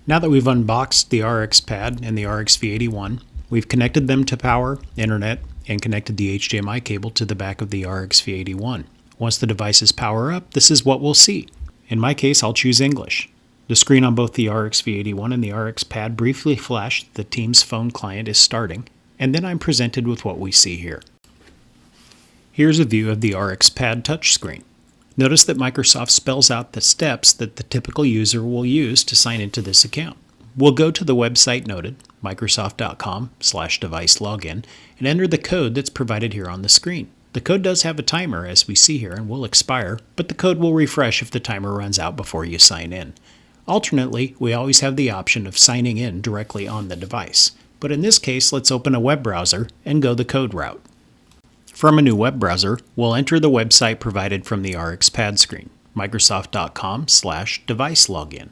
Now that we've unboxed the RX pad and the RXV81, we've connected them to power, internet, and connected the HDMI cable to the back of the RXV81. Once the devices power up, this is what we'll see. In my case, I'll choose English. The screen on both the RXV81 and the RX pad briefly flash that the Teams phone client is starting, and then I'm presented with what we see here. Here's a view of the RX pad touchscreen. Notice that Microsoft spells out the steps that the typical user will use to sign into this account. We'll go to the website noted, microsoft.com/device-login, and enter the code that's provided here on the screen. The code does have a timer, as we see here, and will expire, but the code will refresh if the timer runs out before you sign in. Alternately, we always have the option of signing in directly on the device, but in this case, let's open a web browser and go the code route. From a new web browser, we'll enter the website provided from the RX pad screen, microsoft.com/device-login.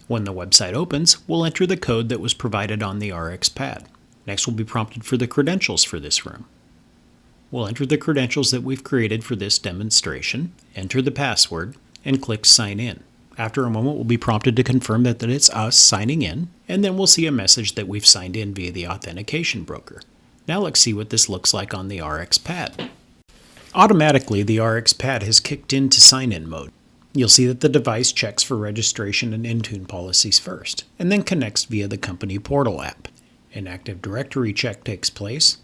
When the website opens, we'll enter the code that was provided on the RX pad. Next, we'll be prompted for the credentials for this room. We'll enter the credentials that we've created for this demonstration, enter the password, and click Sign In. After a moment, we'll be prompted to confirm that it's us signing in, and then we'll see a message that we've signed in via the authentication broker. Now let's see what this looks like on the RX pad. Automatically, the RX pad has kicked into sign-in mode. You'll see that the device checks for registration and Intune policies first, and then connects via the company portal app. An Active Directory check takes place,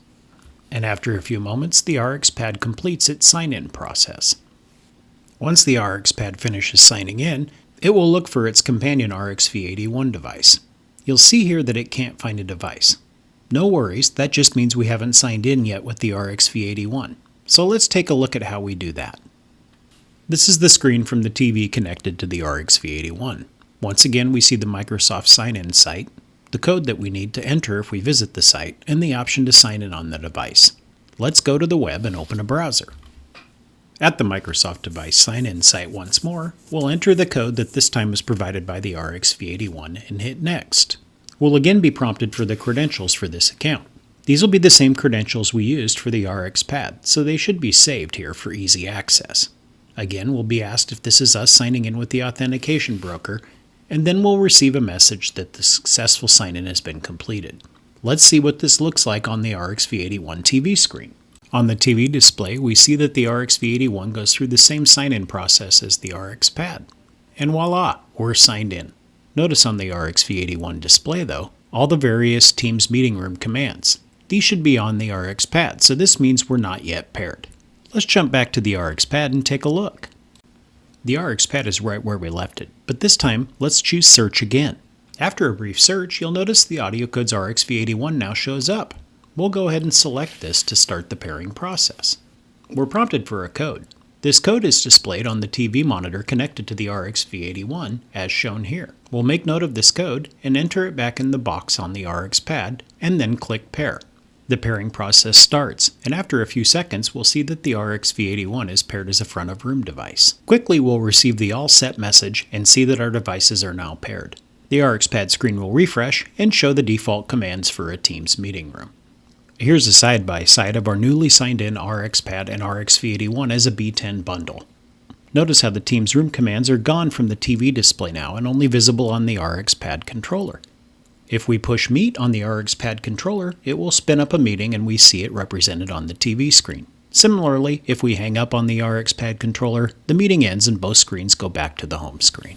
and after a few moments, the RX pad completes its sign-in process. Once the RX pad finishes signing in, it will look for its companion RXV81 device. You'll see here that it can't find a device. No worries, that just means we haven't signed in yet with the RXV81. So let's take a look at how we do that. This is the screen from the TV connected to the RXV81. Once again, we see the Microsoft sign-in site, the code that we need to enter if we visit the site, and the option to sign in on the device. Let's go to the web and open a browser. At the Microsoft device sign-in site once more, we'll enter the code that this time was provided by the RXV81 and hit Next. We'll again be prompted for the credentials for this account. These will be the same credentials we used for the RX pad, so they should be saved here for easy access. Again, we'll be asked if this is us signing in with the authentication broker, and then we'll receive a message that the successful sign-in has been completed. Let's see what this looks like on the RXV81 TV screen. On the TV display, we see that the RXV81 goes through the same sign-in process as the RX pad. And voila, we're signed in. Notice on the RXV81 display, though, all the various Teams meeting room commands. These should be on the RX pad, so this means we're not yet paired. Let's jump back to the RX pad and take a look. The RX pad is right where we left it, but this time, let's choose Search again. After a brief search, you'll notice the AudioCodes RXV81 now shows up. We'll go ahead and select this to start the pairing process. We're prompted for a code. This code is displayed on the TV monitor connected to the RXV81 as shown here. We'll make note of this code and enter it back in the box on the RX pad and then click Pair. The pairing process starts, and after a few seconds we'll see that the RXV81 is paired as a front of room device. Quickly we'll receive the All Set message and see that our devices are now paired. The RX pad screen will refresh and show the default commands for a Teams meeting room. Here's a side-by-side of our newly signed in RX pad and RXV81 as a B10 bundle. Notice how the Teams room commands are gone from the TV display now and only visible on the RX pad controller. If we push Meet on the RX pad controller, it will spin up a meeting and we see it represented on the TV screen. Similarly, if we hang up on the RX pad controller, the meeting ends and both screens go back to the home screen.